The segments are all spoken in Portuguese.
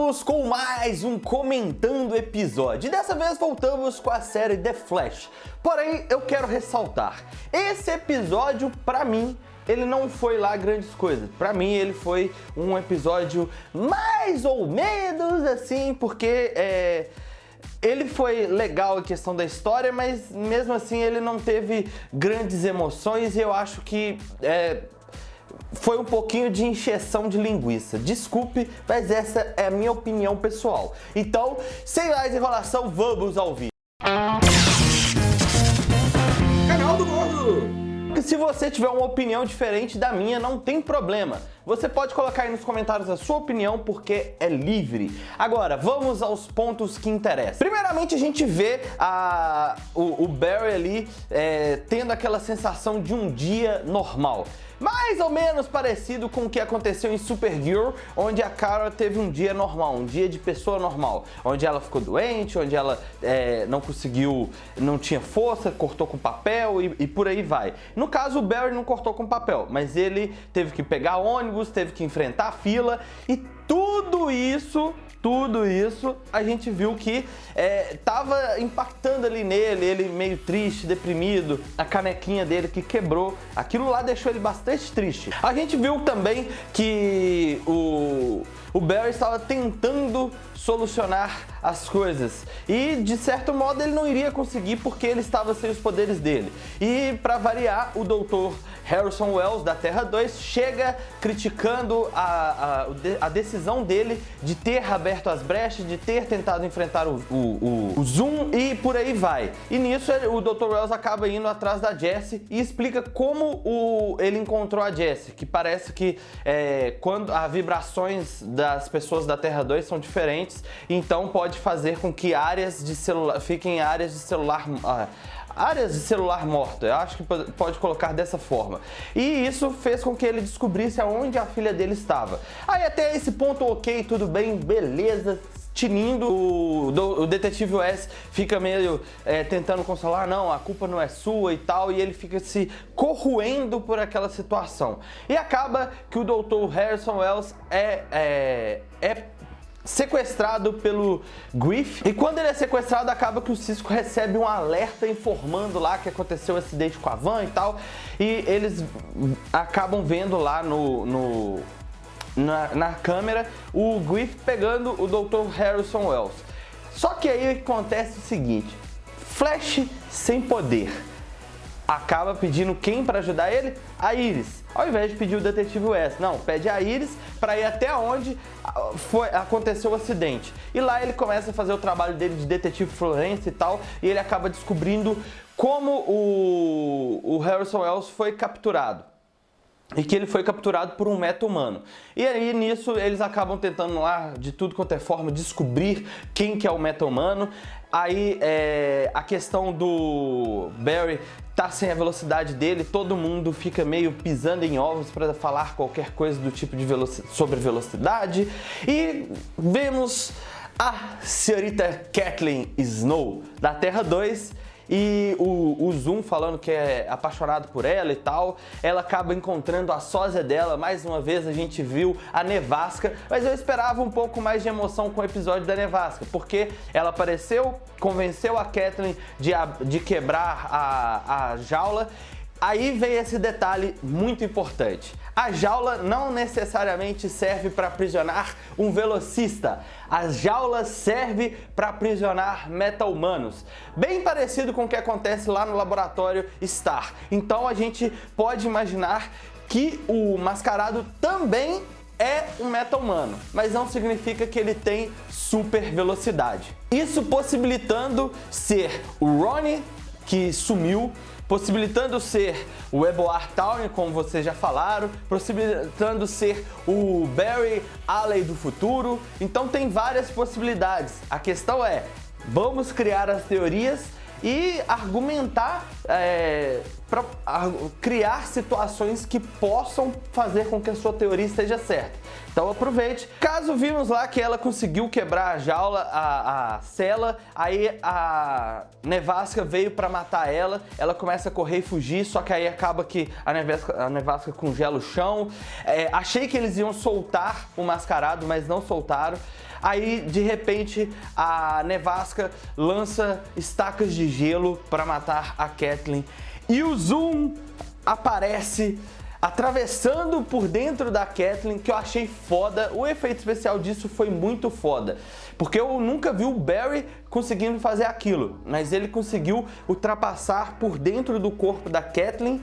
Voltamos com mais um Comentando Episódio. E dessa vez voltamos com a série The Flash. Porém, eu quero ressaltar, esse episódio, pra mim, ele não foi lá grandes coisas. Pra mim, ele foi um episódio mais ou menos assim, porque ele foi legal a questão da história, mas mesmo assim ele não teve grandes emoções e eu acho que foi um pouquinho de encheção de linguiça. Desculpe, mas essa é a minha opinião pessoal. Então, sem mais enrolação, vamos ao vídeo. Canal do Gordo! Se você tiver uma opinião diferente da minha, não tem problema. Você pode colocar aí nos comentários a sua opinião, porque é livre. Agora, vamos aos pontos que interessam. Primeiramente, a gente vê o Barry ali tendo aquela sensação de um dia normal. Mais ou menos parecido com o que aconteceu em Supergirl, onde a Kara teve um dia normal, um dia de pessoa normal, onde ela ficou doente, onde ela não tinha força, cortou com papel e por aí vai. No caso, o Barry não cortou com papel, mas ele teve que pegar ônibus, teve que enfrentar a fila e tudo isso a gente viu que tava impactando ali nele, ele meio triste, deprimido, a canequinha dele que quebrou, aquilo lá deixou ele bastante triste. A gente viu também que o Barry estava tentando solucionar as coisas e de certo modo ele não iria conseguir porque ele estava sem os poderes dele. E para variar, o Dr. Harrison Wells da Terra 2 chega criticando a decisão dele de ter aberto as brechas, de ter tentado enfrentar o Zoom e por aí vai. E nisso o Dr. Wells acaba indo atrás da Jessie e explica como ele encontrou a Jessie, que parece que quando as vibrações das pessoas da Terra 2 são diferentes, então pode fazer com que áreas de celular fiquem áreas de celular morto, eu acho que pode colocar dessa forma. E isso fez com que ele descobrisse aonde a filha dele estava. Aí até esse ponto, ok, tudo bem, beleza, tinindo, o detetive Wes fica meio tentando consolar, não, a culpa não é sua e tal, e ele fica se corroendo por aquela situação. E acaba que o Dr. Harrison Wells é sequestrado pelo Griff, e quando ele é sequestrado acaba que o Cisco recebe um alerta informando lá que aconteceu um acidente com a van e tal, e eles acabam vendo lá na câmera o Griff pegando o Dr. Harrison Wells. Só que aí acontece o seguinte, Flash sem poder acaba pedindo quem para ajudar ele? A Iris. Ao invés de pedir o detetive Wes, não, pede a Iris para ir até onde aconteceu o acidente. E lá ele começa a fazer o trabalho dele de detetive forense e tal, e ele acaba descobrindo como o Harrison Wells foi capturado. E que ele foi capturado por um meta-humano. E aí nisso eles acabam tentando lá de tudo quanto é forma descobrir quem que é o meta-humano. Aí a questão do Barry tá sem a velocidade dele, todo mundo fica meio pisando em ovos para falar qualquer coisa do tipo de sobre velocidade. E vemos a senhorita Kathleen Snow da Terra 2 e o Zoom falando que é apaixonado por ela e tal. Ela acaba encontrando a sósia dela, mais uma vez a gente viu a Nevasca, mas eu esperava um pouco mais de emoção com o episódio da Nevasca, porque ela apareceu, convenceu a Kathleen de quebrar a jaula. Aí vem esse detalhe muito importante. A jaula não necessariamente serve para aprisionar um velocista. A jaula serve para aprisionar meta-humanos. Bem parecido com o que acontece lá no laboratório Star. Então a gente pode imaginar que o Mascarado também é um meta-humano, mas não significa que ele tem super velocidade. Isso possibilitando ser o Ronnie, que sumiu, possibilitando ser o Eboar Town, como vocês já falaram, possibilitando ser o Barry Allen do futuro. Então tem várias possibilidades. A questão é, vamos criar as teorias e argumentar para criar situações que possam fazer com que a sua teoria esteja certa. Então aproveite. Caso vimos lá que ela conseguiu quebrar a jaula, a cela, aí a nevasca veio para matar ela, ela começa a correr e fugir, só que aí acaba que a nevasca congela o chão. Achei que eles iam soltar o mascarado, mas não soltaram. Aí, de repente, a nevasca lança estacas de gelo para matar a Catelyn. E o Zoom aparece atravessando por dentro da Catelyn, que eu achei foda. O efeito especial disso foi muito foda, porque eu nunca vi o Barry conseguindo fazer aquilo, mas ele conseguiu ultrapassar por dentro do corpo da Catelyn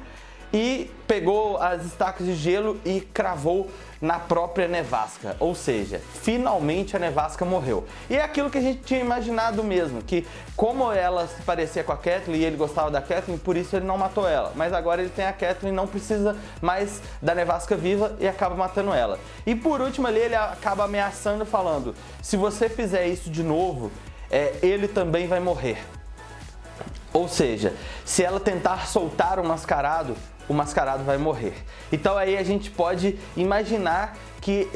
e pegou as estacas de gelo e cravou na própria nevasca, ou seja, finalmente a nevasca morreu. E é aquilo que a gente tinha imaginado mesmo, que como ela se parecia com a Catelyn e ele gostava da Catelyn, por isso ele não matou ela. Mas agora ele tem a Catelyn, não precisa mais da nevasca viva e acaba matando ela. E por último ali ele acaba ameaçando, falando: se você fizer isso de novo, ele também vai morrer. Ou seja, se ela tentar soltar o mascarado vai morrer. Então aí a gente pode imaginar que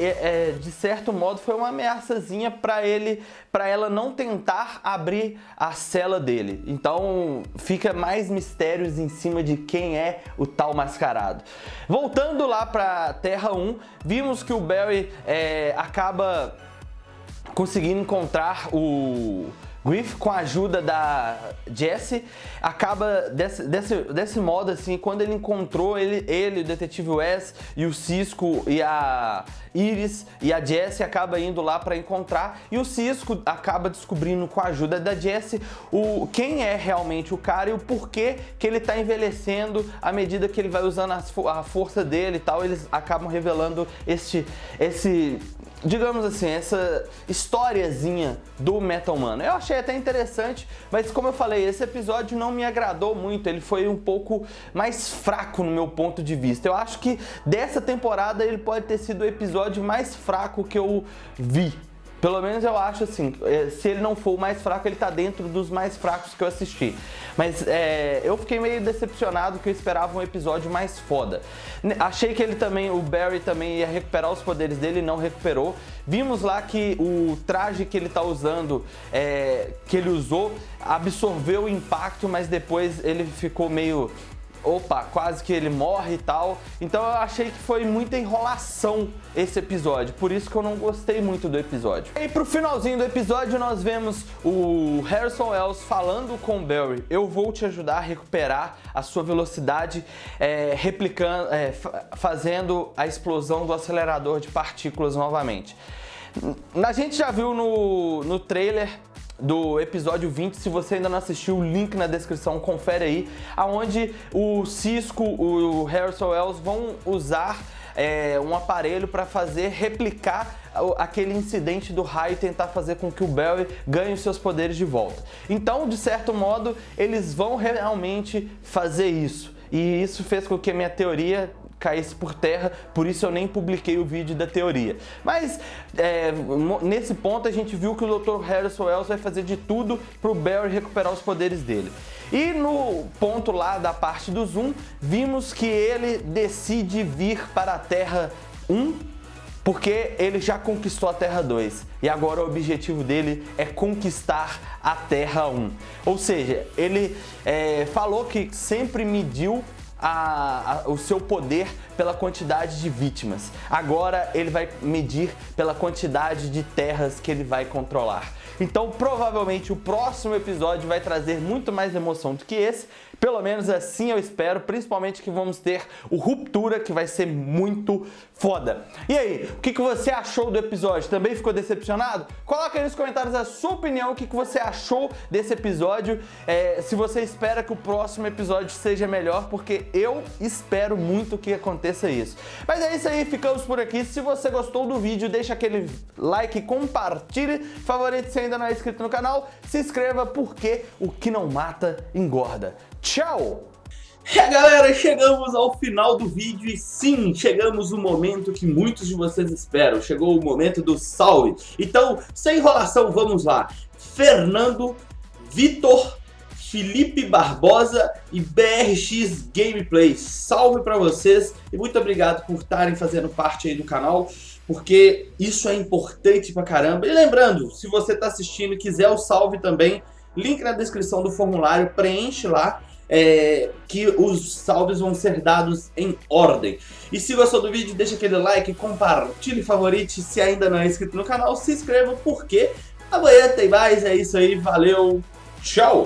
de certo modo foi uma ameaçazinha para ela não tentar abrir a cela dele. Então fica mais mistérios em cima de quem é o tal mascarado. Voltando lá para Terra 1, vimos que o Barry acaba conseguindo encontrar o Griff com a ajuda da Jessie. Acaba desse modo assim, quando ele encontrou ele, o detetive Wes e o Cisco e a Iris e a Jessie acaba indo lá para encontrar, e o Cisco acaba descobrindo com a ajuda da Jessie quem é realmente o cara e o porquê que ele tá envelhecendo à medida que ele vai usando a força dele e tal. Eles acabam revelando digamos assim, essa historiazinha do Metal Man. Eu achei até interessante, mas como eu falei, esse episódio não me agradou muito, ele foi um pouco mais fraco no meu ponto de vista. Eu acho que dessa temporada ele pode ter sido o episódio mais fraco que eu vi. Pelo menos eu acho assim, se ele não for o mais fraco, ele tá dentro dos mais fracos que eu assisti. Mas eu fiquei meio decepcionado, que eu esperava um episódio mais foda. Achei que o Barry também ia recuperar os poderes dele, e não recuperou. Vimos lá que o traje que ele tá usando, que ele usou, absorveu o impacto, mas depois ele ficou meio... quase que ele morre e tal. Então eu achei que foi muita enrolação esse episódio, por isso que eu não gostei muito do episódio. E pro finalzinho do episódio nós vemos o Harrison Wells falando com o Barry: eu vou te ajudar a recuperar a sua velocidade, fazendo a explosão do acelerador de partículas novamente. A gente já viu no trailer do episódio 20, se você ainda não assistiu, o link na descrição, confere aí, aonde o Cisco, o Harrison Wells vão usar um aparelho para replicar aquele incidente do raio e tentar fazer com que o Barry ganhe os seus poderes de volta. Então, de certo modo, eles vão realmente fazer isso. E isso fez com que a minha teoria caísse por terra, por isso eu nem publiquei o vídeo da teoria. Mas nesse ponto a gente viu que o Dr. Harrison Wells vai fazer de tudo pro Barry recuperar os poderes dele. E no ponto lá da parte do Zoom, vimos que ele decide vir para a Terra 1, porque ele já conquistou a Terra 2 e agora o objetivo dele é conquistar a Terra 1. Ou seja, ele falou que sempre mediu o seu poder pela quantidade de vítimas. Agora ele vai medir pela quantidade de terras que ele vai controlar. Então provavelmente o próximo episódio vai trazer muito mais emoção do que esse. Pelo menos assim eu espero, principalmente que vamos ter o Ruptura, que vai ser muito foda. E aí, o que você achou do episódio? Também ficou decepcionado? Coloca aí nos comentários a sua opinião, o que você achou desse episódio. Se você espera que o próximo episódio seja melhor, porque eu espero muito que aconteça isso. Mas é isso aí, ficamos por aqui. Se você gostou do vídeo, deixa aquele like, compartilhe, favorite se ainda não é inscrito no canal, se inscreva, porque o que não mata engorda. Tchau! Galera, chegamos ao final do vídeo e sim, chegamos no momento que muitos de vocês esperam. Chegou o momento do salve. Então, sem enrolação, vamos lá. Fernando Vitor Felipe Barbosa e BRX Gameplay. Salve pra vocês e muito obrigado por estarem fazendo parte aí do canal, porque isso é importante pra caramba. E lembrando, se você tá assistindo e quiser o salve também, link na descrição do formulário, preenche lá, que os salves vão ser dados em ordem. E se gostou do vídeo, deixa aquele like, compartilhe, favorite. Se ainda não é inscrito no canal, se inscreva, porque amanhã tem mais. É isso aí, valeu, tchau!